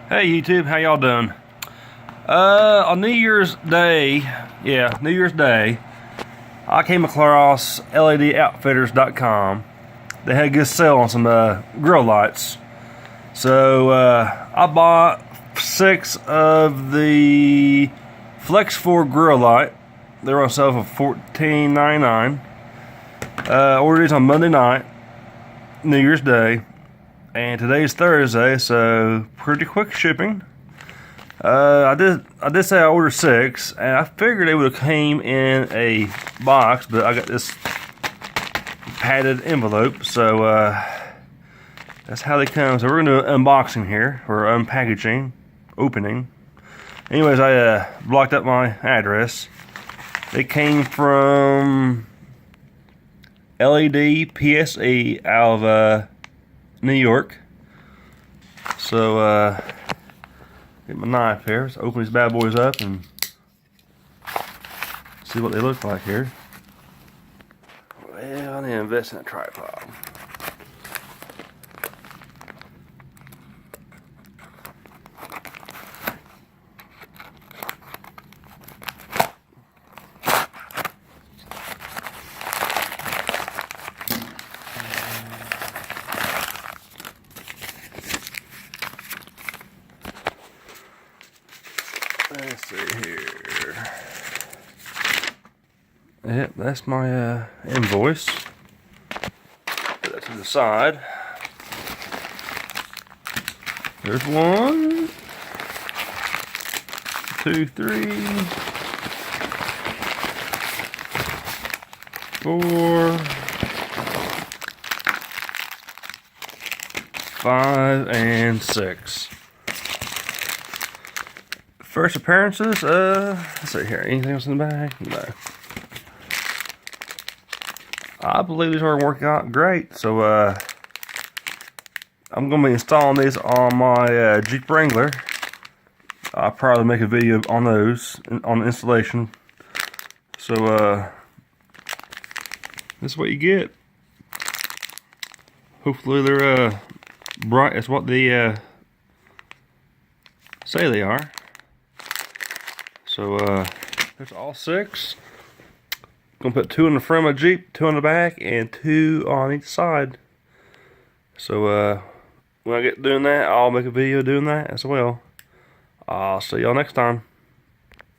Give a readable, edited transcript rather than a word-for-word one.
Hey YouTube, how y'all doing? On New Year's Day, New Year's Day, I came across LEDOutfitters.com. They had a good sale on some grill lights. So I bought 6 of the Flex 4 grill light. They were on sale for $14.99. Ordered these on Monday night, New Year's Day. And today's Thursday, so pretty quick shipping. I did say I ordered 6, and I figured they would have came in a box, but I got this padded envelope, so that's how they come. So we're gonna do an unboxing here, or unpackaging, opening. Anyways, I blocked up my address. It came from LED PSE out of New York. So get my knife here. Let's open these bad boys up and see what they look like here. Well, I need to invest in a tripod. Let's see here. Yep, that's my invoice. Put that to the side. There's 1, 2, 3, 4, 5, and 6. First appearances, let's see here, anything else in the bag? No. I believe these are working out great, so I'm going to be installing these on my Jeep Wrangler. I'll probably make a video on those, on the installation. So this is what you get. Hopefully they're bright as what they say they are. So there's all 6. Gonna put 2 in the front of my Jeep, 2 on the back, and 2 on each side. So when I get doing that, I'll make a video doing that as well. I'll see y'all next time.